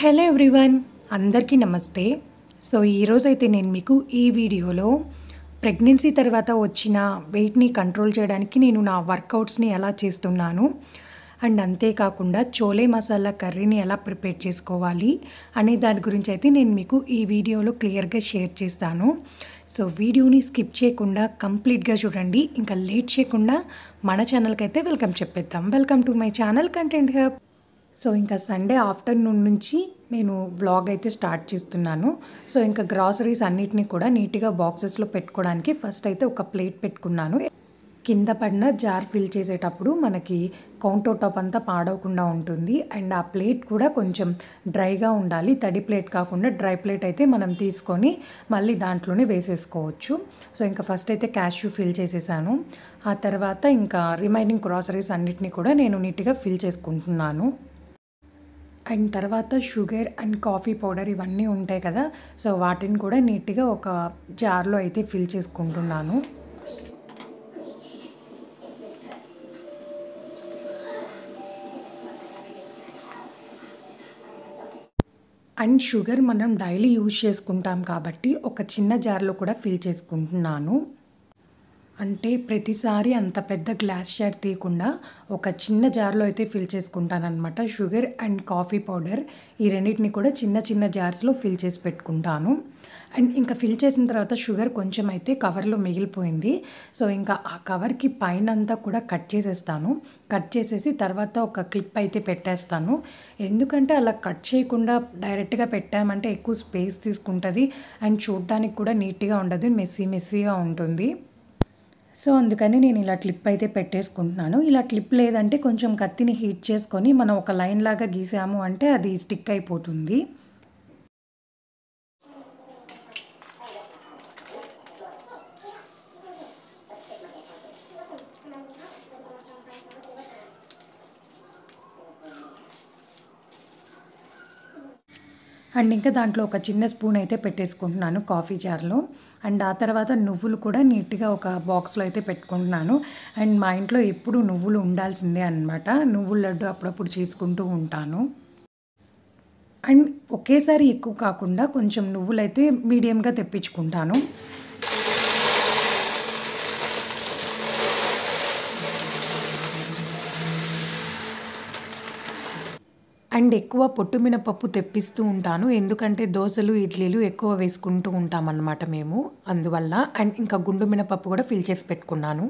Hello everyone, అందరికీ నమస్తే. So ఈరోజైతే నేను మీకు ఈ వీడియోలో ప్రెగ్నెన్సీ తర్వాత వచ్చిన వెయిట్ని కంట్రోల్ చేయడానికి నేను నా వర్కౌట్స్ని ఎలా చేస్తున్నాను అండ్ అంతేకాకుండా చోలే మసాలా కర్రీని ఎలా ప్రిపేర్ చేసుకోవాలి అనే దాని గురించి అయితే నేను మీకు ఈ వీడియోలో క్లియర్గా షేర్ చేస్తాను. సో వీడియోని స్కిప్ చేయకుండా కంప్లీట్గా చూడండి. ఇంకా లేట్ చేయకుండా మన ఛానల్కి అయితే వెల్కమ్ చెప్పేద్దాం. Welcome to my channel content hub. So ఇంకా సండే ఆఫ్టర్నూన్ నుంచి నేను వ్లాగ్ అయితే స్టార్ట్ చేస్తున్నాను. సో ఇంకా గ్రాసరీస్ అన్నిటినీ కూడా నీట్గా బాక్సెస్లో పెట్టుకోవడానికి ఫస్ట్ అయితే ఒక ప్లేట్ పెట్టుకున్నాను. కింద పడిన జార్ ఫిల్ చేసేటప్పుడు మనకి కౌంటర్ టాప్ అంతా పాడవకుండా ఉంటుంది. అండ్ ఆ ప్లేట్ కూడా కొంచెం డ్రైగా ఉండాలి. తడి ప్లేట్ కాకుండా డ్రై ప్లేట్ అయితే మనం తీసుకొని మళ్ళీ దాంట్లోనే వేసేసుకోవచ్చు. సో ఇంకా ఫస్ట్ అయితే క్యాష్యూ ఫిల్ చేసేసాను. ఆ తర్వాత ఇంకా రిమైనింగ్ గ్రాసరీస్ అన్నిటినీ కూడా నేను నీట్గా ఫిల్ చేసుకుంటున్నాను. అండ్ తర్వాత షుగర్ అండ్ కాఫీ పౌడర్ ఇవన్నీ ఉంటాయి కదా, సో వాటిని కూడా నీట్గా ఒక జార్లో అయితే ఫిల్ చేసుకుంటున్నాను. అండ్ షుగర్ మనం డైలీ యూజ్ చేసుకుంటాం కాబట్టి ఒక చిన్న జార్లో కూడా ఫిల్ చేసుకుంటున్నాను. అంటే ప్రతిసారి అంత పెద్ద గ్లాస్ జార్ తీయకుండా ఒక చిన్న జార్లో అయితే ఫిల్ చేసుకుంటాను అనమాట. షుగర్ అండ్ కాఫీ పౌడర్ ఈ రెండింటిని కూడా చిన్న చిన్న జార్స్లో ఫిల్ చేసి పెట్టుకుంటాను. అండ్ ఇంకా ఫిల్ చేసిన తర్వాత షుగర్ కొంచెం అయితే కవర్లో మిగిలిపోయింది. సో ఇంకా ఆ కవర్కి పైన అంతా కూడా కట్ చేసేస్తాను. కట్ చేసేసి తర్వాత ఒక క్లిప్ అయితే పెట్టేస్తాను. ఎందుకంటే అలా కట్ చేయకుండా డైరెక్ట్గా పెట్టామంటే ఎక్కువ స్పేస్ తీసుకుంటుంది అండ్ చూడడానికి కూడా నీట్గా ఉండదు, మెస్సీగా ఉంటుంది. సో అందుకని నేను ఇలా క్లిప్ అయితే పెట్టేసుకుంటున్నాను. ఇలా క్లిప్ లేదంటే కొంచెం కత్తిని హీట్ చేసుకొని మనం ఒక లైన్ లాగా గీసాము అంటే అది స్టిక్ అయిపోతుంది. అండ్ ఇంకా దాంట్లో ఒక చిన్న స్పూన్ అయితే పెట్టేసుకుంటున్నాను కాఫీ జార్లో. అండ్ ఆ తర్వాత నువ్వులు కూడా నీట్గా ఒక బాక్స్లో అయితే పెట్టుకుంటున్నాను. అండ్ మా ఇంట్లో ఎప్పుడు నువ్వులు ఉండాల్సిందే అనమాట. నువ్వుల లడ్డు అప్పుడప్పుడు చేసుకుంటూ ఉంటాను. అండ్ ఒకేసారి ఎక్కువ కాకుండా కొంచెం నువ్వులైతే మీడియంగా తెప్పించుకుంటాను. అండ్ ఎక్కువ పొట్టు మినపప్పు తెప్పిస్తూ ఉంటాను. ఎందుకంటే దోశలు, ఇడ్లీలు ఎక్కువ వేసుకుంటూ ఉంటామన్నమాట మేము, అందువల్ల. అండ్ ఇంకా గుండు మినపప్పు కూడా ఫిల్ చేసి పెట్టుకున్నాను.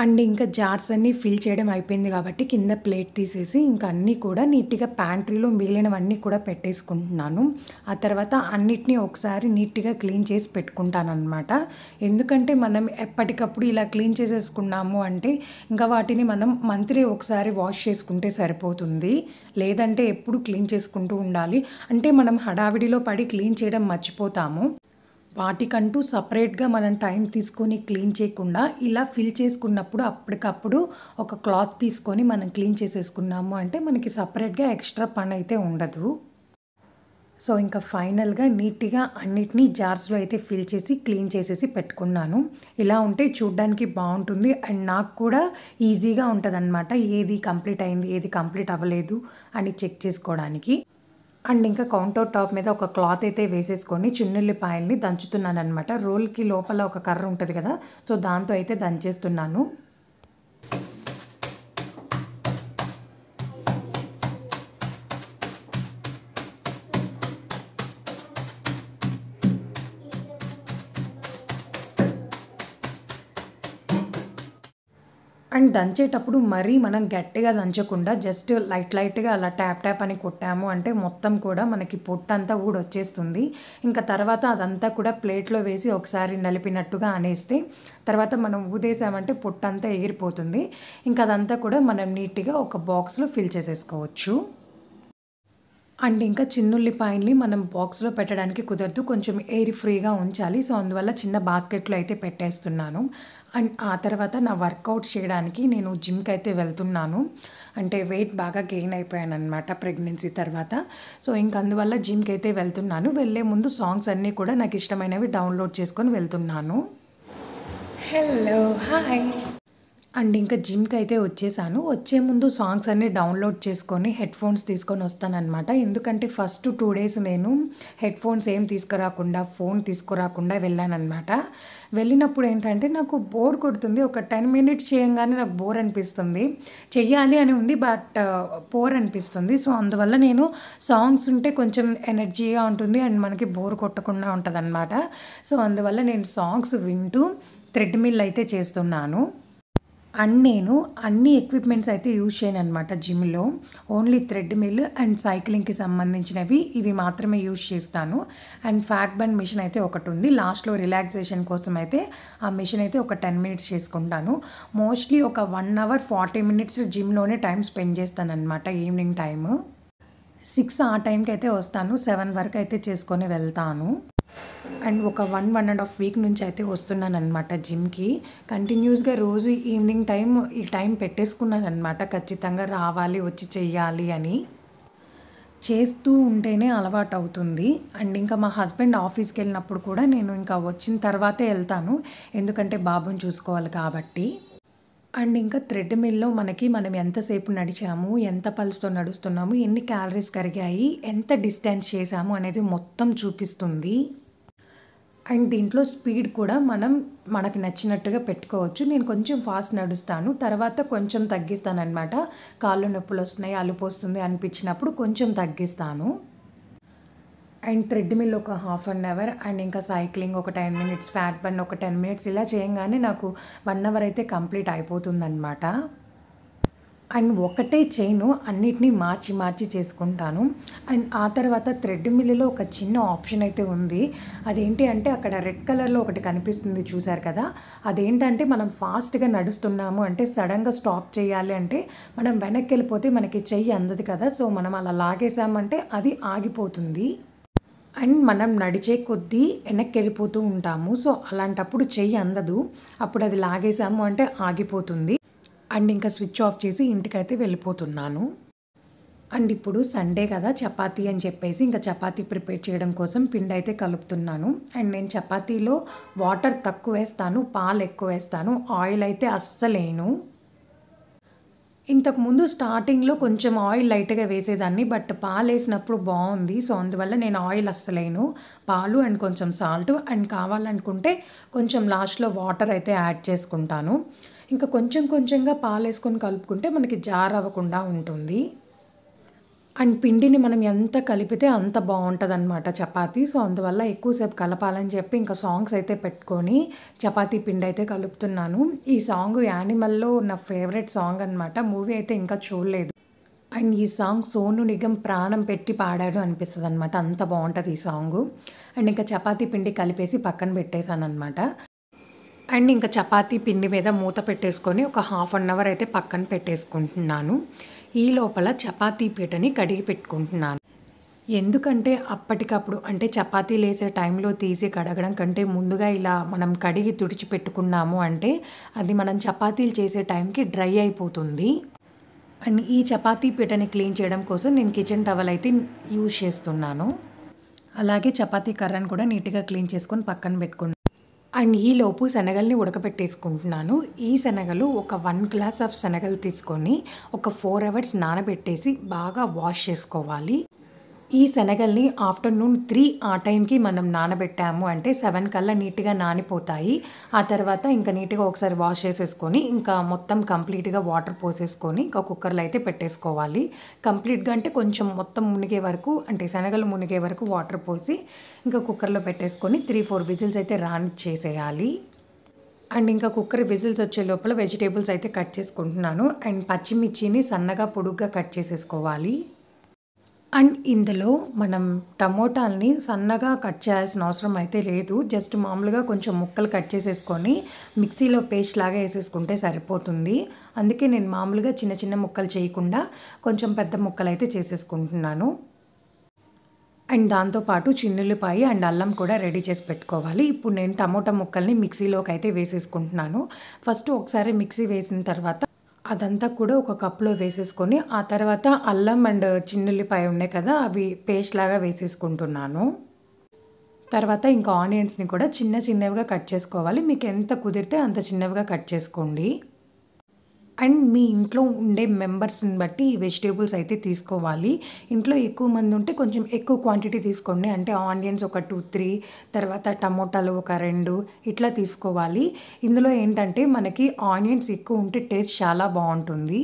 అండ్ ఇంకా జార్స్ అన్నీ ఫిల్ చేయడం అయిపోయింది కాబట్టి కింద ప్లేట్ తీసేసి ఇంకా అన్నీ కూడా నీట్గా ప్యాంట్రీలో మిగిలినవన్నీ కూడా పెట్టేసుకుంటున్నాను. ఆ తర్వాత అన్నిటినీ ఒకసారి నీట్గా క్లీన్ చేసి పెట్టుకుంటాను అనమాట. ఎందుకంటే మనం ఎప్పటికప్పుడు ఇలా క్లీన్ చేసేసుకున్నాము అంటే ఇంకా వాటిని మనం మంత్లీ ఒకసారి వాష్ చేసుకుంటే సరిపోతుంది. లేదంటే ఎప్పుడు క్లీన్ చేసుకుంటూ ఉండాలి. అంటే మనం హడావిడిలో పడి క్లీన్ చేయడం మర్చిపోతాము. వాటికంటూ సపరేట్గా మనం టైం తీసుకొని క్లీన్ చేయకుండా ఇలా ఫిల్ చేసుకున్నప్పుడు అప్పటికప్పుడు ఒక క్లాత్ తీసుకొని మనం క్లీన్ చేసేసుకున్నాము అంటే మనకి సపరేట్గా ఎక్స్ట్రా పని అయితే ఉండదు. సో ఇంకా ఫైనల్గా నీట్గా అన్నిటినీ జార్స్లో అయితే ఫిల్ చేసి క్లీన్ చేసేసి పెట్టుకున్నాను. ఇలా ఉంటే చూడ్డానికి బాగుంటుంది అండ్ నాకు కూడా ఈజీగా ఉంటుంది అనమాట. ఏది కంప్లీట్ అయింది, ఏది కంప్లీట్ అవ్వలేదు అని చెక్ చేసుకోవడానికి. అండ్ ఇంకా కౌంటర్ టాప్ మీద ఒక క్లాత్ అయితే వేసేసుకొని చిన్నుల్లిపాయల్ని దంచుతున్నాను అనమాట. రోల్కి లోపల ఒక కర్ర ఉంటుంది కదా, సో దాంతో అయితే దంచేస్తున్నాను. అండ్ దంచేటప్పుడు మరీ మనం గట్టిగా దంచకుండా జస్ట్ లైట్గా అలా ట్యాప్ అని కొట్టాము అంటే మొత్తం కూడా మనకి పొట్టంతా కూడా వచ్చేస్తుంది. ఇంకా తర్వాత అదంతా కూడా ప్లేట్లో వేసి ఒకసారి నలిపినట్టుగా అనేస్తే తర్వాత మనం ఊదేసామంటే పొట్టంతా ఎగిరిపోతుంది. ఇంకా అదంతా కూడా మనం నీట్గా ఒక బాక్స్లో ఫిల్ చేసేసుకోవచ్చు. అండ్ ఇంకా చిన్నుల్లిపాయల్ని మనం బాక్స్లో పెట్టడానికి కుదరదు, కొంచెం ఎయిర్ ఫ్రీగా ఉంచాలి. సో అందువల్ల చిన్న బాస్కెట్లో అయితే పెట్టేస్తున్నాను. అండ్ ఆ తర్వాత నా వర్కౌట్ చేయడానికి నేను జిమ్కి అయితే వెళ్తున్నాను. అంటే వెయిట్ బాగా గెయిన్ అయిపోయాను అనమాట ప్రెగ్నెన్సీ తర్వాత. సో ఇంక అందువల్ల జిమ్కి అయితే వెళ్తున్నాను. వెళ్ళే ముందు సాంగ్స్ అన్నీ కూడా నాకు ఇష్టమైనవి డౌన్లోడ్ చేసుకొని వెళ్తున్నాను. Hello, hi. అండ్ ఇంకా జిమ్‌కైతే వచ్చేసాను. వచ్చే ముందు సాంగ్స్ అన్నీ డౌన్‌లోడ్ చేసుకొని హెడ్‌ఫోన్స్ తీసుకొని వస్తాననమాట. ఎందుకంటే ఫస్ట్ 2 డేస్ నేను హెడ్‌ఫోన్స్ ఏం తీసుకురాకుండా, ఫోన్ తీసుకురాకుండా వెళ్ళాననమాట. వెళ్ళినప్పుడు ఏంటంటే నాకు బోర్ కొడుతుంది. ఒక 10 మినిట్స్ చేయంగానే నాకు బోర్ అనిపిస్తుంది. చెయ్యాలి అని ఉంది. బట్ బోర్ అనిపిస్తుంది. సో, అందువల్ల నేను సాంగ్స్ ఉంటే కొంచెం ఎనర్జీగా ఉంటుంది. అండ్ మనకి బోర్ కొట్టకుండా ఉంటదనమాట. సో, అందువల్ల నేను సాంగ్స్ వింటూ థ్రెడ్‌మిల్ అయితే చేస్తున్నాను. అండ్ నేను అన్ని ఎక్విప్‌మెంట్స్ అయితే యూజ్ చేయననమాట జిమ్‌లో. ఓన్లీ థ్రెడ్‌మిల్ అండ్ సైక్లింగ్‌కి సంబంధించినవి ఇవి మాత్రమే యూజ్ చేస్తాను. అండ్ ఫ్యాట్ బర్న్ మిషన్ అయితే ఒకటుంది. లాస్ట్‌లో రిలాక్సేషన్ కోసం అయితే ఆ మిషన్ అయితే ఒక 10 మినిట్స్ చేసుకుంటాను. మోస్ట్‌లీ ఒక 1 అవర్ 40 మినిట్స్ జిమ్‌లోనే టైమ్ స్పెండ్ చేస్తాననమాట ఈవినింగ్ టైము. 6 ఆ టైంకైతే వస్తాను. 7 వరకైతే చేసుకొని వెళ్తాను. అండ్ ఒక 1 వీక్ నుంచి అయితే వస్తున్నాననమాట జిమ్‌కి. కంటిన్యూస్‌గా రోజు ఈవినింగ్ ఈ టైం పెట్టేసుకున్నాననమాట. ఖచ్చితంగా రావాలి, వచ్చి చెయ్యాలి అని. చేస్తూ ఉంటేనే అలవాటవుతుంది. అండ్ ఇంకా మా హస్బెండ్ ఆఫీస్‌కెళ్ళినప్పుడు కూడా నేను ఇంకా వచ్చిన తర్వాతే ఎళ్తాను. ఎందుకంటే బాబుని చూసుకోవాలి కాబట్టి. అండ్ ఇంకా థ్రెడ్‌మిల్‌లో మనం ఎంతసేపు నడిచాము, ఎంత పల్స్‌తో నడుస్తున్నాము, ఎన్ని క్యాలరీస్ కరిగాయి, ఎంత డిస్టెన్స్ చేశాము అనేది మొత్తం చూపిస్తుంది. అండ్ దీంట్లో స్పీడ్ కూడా మనకి నచ్చినట్టుగా పెట్టుకోవచ్చు. నేను కొంచెం ఫాస్ట్ నడుస్తాను. తర్వాత కొంచెం తగ్గిస్తాననమాట. కాళ్ళు నొప్పులొస్తున్నాయి, అలుపొస్తుంది అనిపించినప్పుడు కొంచెం తగ్గిస్తాను. అండ్ థ్రెడ్‌మిల్ ఒక హాఫ్ అన్ అవర్ అండ్ ఇంకా సైక్లింగ్ ఒక 10 మినిట్స్, ఫ్యాట్ బర్న్ ఒక 10 మినిట్స్ ఇలా చేయంగానే నాకు 1 అవర్ అయితే కంప్లీట్ అయిపోతుందనమాట. అండ్ ఒకటే చైను అన్నిటిని మార్చి మార్చి చేసుకుంటాను. అండ్ ఆ తర్వాత థ్రెడ్‌మిల్‌లో ఒక చిన్న ఆప్షన్ అయితే ఉంది. అదేంటి అంటే అక్కడ రెడ్ కలర్‌లో ఒకటి కనిపిస్తుంది చూసారు కదా! అదేంటంటే మనం ఫాస్ట్‌గా నడుస్తున్నాము అంటే సడెన్‌గా స్టాప్ చేయాలి అంటే మనం వెనక్కెళ్ళిపోతే మనకి చెయ్యి అందదు కదా! సో, మనం అలా లాగేసామంటే అది ఆగిపోతుంది. అండ్ మనం నడిచే కొద్దీ వెనక్కెళ్ళిపోతూ ఉంటాము. సో, అలాంటప్పుడు చెయ్యి అందదు. అప్పుడు అది లాగేసాము అంటే ఆగిపోతుంది. అండ్ ఇంకా స్విచ్ ఆఫ్ చేసి ఇంటికైతే వెళ్ళిపోతున్నాను. అండ్ ఇప్పుడు సండే కదా! చపాతీ అని చెప్పేసి ఇంకా చపాతీ ప్రిపేర్ చేయడం కోసం పిండైతే కలుపుతున్నాను. అండ్ నేను చపాతీలో వాటర్ తక్కువేస్తాను, పాలు ఎక్కువేస్తాను. ఆయిల్ అయితే అస్సలేయను. ఇంతకుముందు స్టార్టింగ్‌లో కొంచెం ఆయిల్ లైట్‌గా వేసేదాన్ని. బట్ పాలేసినప్పుడు బావుంది. సో, అందువల్ల నేను ఆయిల్ అస్సలేయను. పాలు అండ్ కొంచెం సాల్ట్ అండ్ కావాలనుకుంటే కొంచెం లాస్ట్‌లో వాటర్ అయితే యాడ్ చేసుకుంటాను. ఇంకా కొంచెం కొంచెంగా పాలేసుకొని కలుపుకుంటే మనకి జార్ అవ్వకుండా ఉంటుంది. అండ్ పిండిని మనం ఎంత కలిపితే అంత బావుంటదనమాట చపాతీ. సో, అందువల్ల ఎక్కువ సేపు కలపాలని చెప్పి ఇంకా సాంగ్స్ అయితే పెట్టుకొని చపాతీ పిండయితే కలుపుతున్నాను. ఈ సాంగ్ 'యానిమల్‌లో' నా ఫేవరెట్ సాంగ్ అనమాట. మూవీ అయితే ఇంకా చూడలేదు. అండ్ ఈ సాంగ్ సోను నిగమ్ ప్రాణం పెట్టి పాడాడు అనిపిస్తదనమాట. అంత బావుంటది ఈ సాంగు. అండ్ ఇంకా చపాతీ పిండి కలిపేసి పక్కన పెట్టేసాననమాట. అండ్ ఇంకా చపాతీ పిండి మీద మూత పెట్టేసుకొని ఒక హాఫ్ అన్ అవర్ అయితే పక్కన పెట్టేసుకుంటున్నాను. ఈ లోపల చపాతీ పీటని కడిగి పెట్టుకుంటున్నాను. ఎందుకంటే అప్పటికప్పుడు అంటే చపాతీలేసే టైంలో తీసి కడగడం కంటే ముందుగా ఇలా మనం కడిగి తుడిచిపెట్టుకున్నాము అంటే అది మనం చపాతీలు చేసే టైంకి డ్రై అయిపోతుంది. అండ్ ఈ చపాతీ పీటని క్లీన్ చేయడం కోసం నేను కిచెన్ టవల్ అయితే యూజ్ చేస్తున్నాను. అలాగే చపాతీ కర్రను కూడా నీట్‌గా క్లీన్ చేసుకొని పక్కన పెట్టుకున్నాను. అండ్ ఈలోపు శనగల్ని ఉడకపెట్టేసుకుంటున్నాను. ఈ శనగలు ఒక 1 గ్లాస్ ఆఫ్ శనగలు తీసుకొని ఒక 4 అవర్స్ నానబెట్టేసి బాగా వాష్ చేసుకోవాలి. ఈ శనగల్ని ఆఫ్టర్‌నూన్ 3 ఆ టైంకి మనం నానబెట్టాము అంటే 7 కల్లా నీట్‌గా నానిపోతాయి. ఆ తర్వాత ఇంకా నీట్‌గా ఒకసారి వాష్ చేసేసుకొని ఇంకా మొత్తం కంప్లీట్‌గా వాటర్ పోసేసుకొని ఇంకా కుక్కర్‌లో అయితే పెట్టేసుకోవాలి. కంప్లీట్‌గా అంటే కొంచెం మొత్తం మునిగే వరకు అంటే శనగలు మునిగే వరకు వాటర్ పోసి ఇంకా కుక్కర్‌లో పెట్టేసుకొని 3, 4 విజిల్స్ అయితే రానిచ్చేసేయాలి. అండ్ ఇంకా కుక్కర్ విజిల్స్ వచ్చే లోపల వెజిటబుల్స్ అయితే కట్ చేసుకుంటున్నాను. అండ్ పచ్చిమిర్చిని సన్నగా పొడుగ్గా కట్ చేసేసుకోవాలి. అండ్ ఇందులో మనం టమోటాలని సన్నగా కట్ చేయాల్సిన అవసరం అయితే లేదు. జస్ట్ మామూలుగా కొంచెం ముక్కలు కట్ చేసేసుకొని మిక్సీలో పేస్ట్ లాగా వేసేసుకుంటే సరిపోతుంది. అందుకే నేను మామూలుగా చిన్న చిన్న ముక్కలు చేయకుండా కొంచెం పెద్ద ముక్కలు అయితే చేసేసుకుంటున్నాను. అండ్ దాంతోపాటు చిన్నుల్లిపాయ అండ్ అల్లం కూడా రెడీ చేసి పెట్టుకోవాలి. ఇప్పుడు నేను టమోటా ముక్కల్ని మిక్సీలోకి అయితే వేసేసుకుంటున్నాను. ఫస్ట్ ఒకసారి మిక్సీ వేసిన తర్వాత అదంతా కూడా ఒక కప్‌లో వేసేసుకొని ఆ తర్వాత అల్లం అండ్ చిన్నుల్లిపాయ ఉన్నాయి కదా! అవి పేస్ట్ లాగా వేసేసుకుంటున్నాను. తర్వాత ఇంకా ఆనియన్స్‌ని కూడా చిన్న చిన్నవిగా కట్ చేసుకోవాలి. మీకు ఎంత కుదిరితే అంత చిన్నవిగా కట్ చేసుకోండి. అండ్ మీ ఇంట్లో ఉండే మెంబర్స్ని బట్టి ఈ వెజిటేబుల్స్ అయితే తీసుకోవాలి. ఇంట్లో ఎక్కువ మంది ఉంటే కొంచెం ఎక్కువ క్వాంటిటీ తీసుకోండి. అంటే ఆనియన్స్ ఒక 2, 3 తర్వాత టమోటాలు ఒక 2 ఇట్లా తీసుకోవాలి. ఇందులో ఏంటంటే మనకి ఆనియన్స్ ఎక్కువ ఉంటే టేస్ట్ చాలా బాగుంటుంది.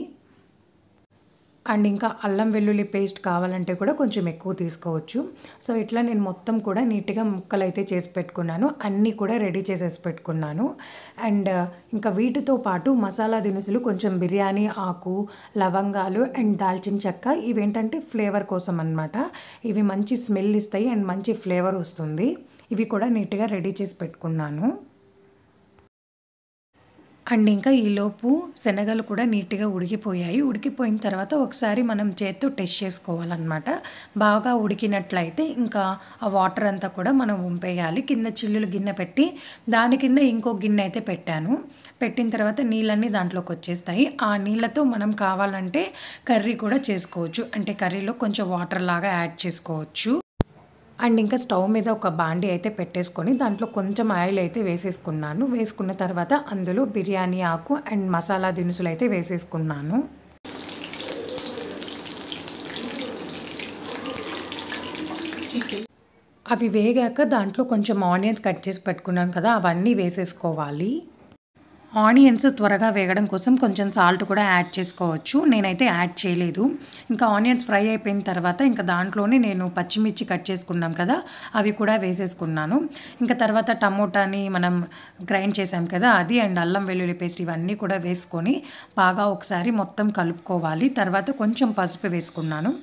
అండ్ ఇంకా అల్లం వెల్లుల్లి పేస్ట్ కావాలంటే కూడా కొంచెం ఎక్కువ తీసుకోవచ్చు. సో ఇట్లా నేను మొత్తం కూడా నీట్గా ముక్కలు అయితే చేసి పెట్టుకున్నాను. అన్నీ కూడా రెడీ చేసేసి పెట్టుకున్నాను. అండ్ ఇంకా వీటితో పాటు మసాలా దినుసులు కొంచెం బిర్యానీ ఆకు, లవంగాలు అండ్ దాల్చిన చెక్క ఇవేంటంటే ఫ్లేవర్ కోసం అన్నమాట. ఇవి మంచి స్మెల్ ఇస్తాయి అండ్ మంచి ఫ్లేవర్ వస్తుంది. ఇవి కూడా నీట్గా రెడీ చేసి పెట్టుకున్నాను. అండ్ ఇంకా ఈలోపు శనగలు కూడా నీట్గా ఉడికిపోయాయి. ఉడికిపోయిన తర్వాత ఒకసారి మనం చేత్తో టెస్ట్ చేసుకోవాలన్నమాట. బాగా ఉడికినట్లయితే ఇంకా ఆ వాటర్ అంతా కూడా మనం వంపేయాలి. కింద చిల్లులు గిన్నె పెట్టి దాని కింద ఇంకో గిన్నె అయితే పెట్టాను. పెట్టిన తర్వాత నీళ్ళన్నీ దాంట్లోకి వచ్చేస్తాయి. ఆ నీళ్ళతో మనం కావాలంటే కర్రీ కూడా చేసుకోవచ్చు. అంటే కర్రీలో కొంచెం వాటర్ లాగా యాడ్ చేసుకోవచ్చు. అండ్ ఇంకా స్టవ్ మీద ఒక బాండీ అయితే పెట్టేసుకొని దాంట్లో కొంచెం ఆయిల్ అయితే వేసేసుకున్నాను. వేసుకున్న తర్వాత అందులో బిర్యానీ ఆకు అండ్ మసాలా దినుసులు అయితే వేసేసుకున్నాను. అవి వేగాక దాంట్లో కొంచెం ఆనియన్స్ కట్ చేసి పెట్టుకున్నాను కదా, అవన్నీ వేసేసుకోవాలి. ఆనియన్స్ త్వరగా వేగడం కోసం కొంచెం సాల్ట్ కూడా యాడ్ చేసుకోవచ్చు. నేనైతే యాడ్ చేయలేదు. ఇంకా ఆనియన్స్ ఫ్రై అయిపోయిన తర్వాత ఇంకా దాంట్లోనే నేను పచ్చిమిర్చి కట్ చేసుకున్నాం కదా, అవి కూడా వేసేసుకున్నాను. ఇంకా తర్వాత టమోటాని మనం గ్రైండ్ చేసాం కదా అది అండ్ అల్లం వెల్లుల్లి పేస్ట్ ఇవన్నీ కూడా వేసుకొని బాగా ఒకసారి మొత్తం కలుపుకోవాలి. తర్వాత కొంచెం పసుపు వేసుకున్నాను.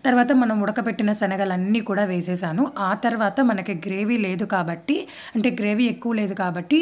తర్వాత మనం ఉడకబెట్టిన శనగలన్నీ కూడా వేసేసాను. ఆ తర్వాత మనకి గ్రేవీ లేదు కాబట్టి, అంటే గ్రేవీ ఎక్కువ లేదు కాబట్టి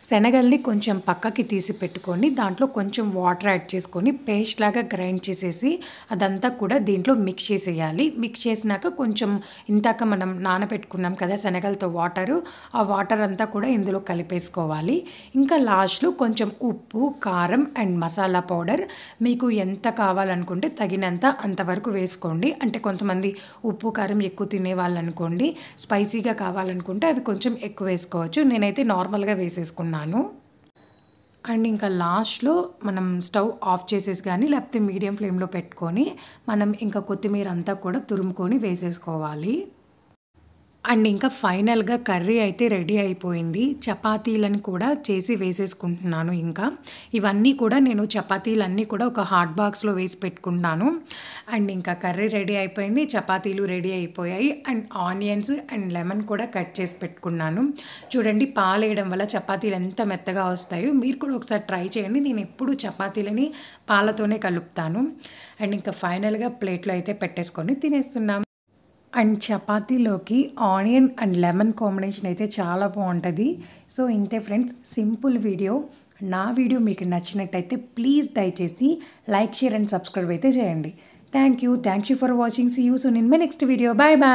శనగల్ని కొంచెం పక్కకి తీసి పెట్టుకొని దాంట్లో కొంచెం వాటర్ యాడ్ చేసుకొని పేస్ట్ లాగా గ్రైండ్ చేసేసి అదంతా కూడా దీంట్లో మిక్స్ చేసేయాలి. మిక్స్ చేసినాక కొంచెం ఇందాక మనం నానబెట్టుకున్నాం కదా శనగలతో వాటరు, ఆ వాటర్ అంతా కూడా ఇందులో కలిపేసుకోవాలి. ఇంకా లాస్ట్లో కొంచెం ఉప్పు, కారం అండ్ మసాలా పౌడర్ మీకు ఎంత కావాలనుకుంటే తగినంత అంతవరకు వేసుకోండి. అంటే కొంతమంది ఉప్పు కారం ఎక్కువ తినే వాళ్ళు అనుకోండి, స్పైసీగా కావాలనుకుంటే అవి కొంచెం ఎక్కువ వేసుకోవచ్చు. నేనైతే నార్మల్గా వేసేసుకున్నాను. అండ్ ఇంకా లాస్ట్లో మనం స్టవ్ ఆఫ్ చేసేసి కానీ లేకపోతే మీడియం ఫ్లేమ్లో పెట్టుకొని మనం ఇంకా కొత్తిమీర అంతా కూడా తురుముకొని వేసేసుకోవాలి. అండ్ ఇంకా ఫైనల్గా కర్రీ అయితే రెడీ అయిపోయింది. చపాతీలను కూడా చేసి వేసేసుకుంటున్నాను. ఇంకా ఇవన్నీ కూడా నేను చపాతీలన్నీ కూడా ఒక హాట్ బాక్స్లో వేసి పెట్టుకుంటున్నాను. అండ్ ఇంకా కర్రీ రెడీ అయిపోయింది, చపాతీలు రెడీ అయిపోయాయి అండ్ ఆనియన్స్ అండ్ లెమన్ కూడా కట్ చేసి పెట్టుకున్నాను. చూడండి పాలు వేయడం వల్ల చపాతీలు ఎంత మెత్తగా వస్తాయో మీరు కూడా ఒకసారి ట్రై చేయండి. నేను ఎప్పుడు చపాతీలని పాలతోనే కలుపుతాను. అండ్ ఇంకా ఫైనల్గా ప్లేట్లో అయితే పెట్టేసుకొని తినేస్తున్నాం. అండ్ చపాతీలోకి ఆనియన్ అండ్ లెమన్ కాంబినేషన్ అయితే చాలా బాగుంటుంది. సో ఇంతే ఫ్రెండ్స్, సింపుల్ వీడియో. నా వీడియో మీకు నచ్చినట్టయితే ప్లీజ్ దయచేసి లైక్, షేర్ అండ్ సబ్స్క్రైబ్ అయితే చేయండి. Thank you for watching. See you soon in my next video. Bye bye.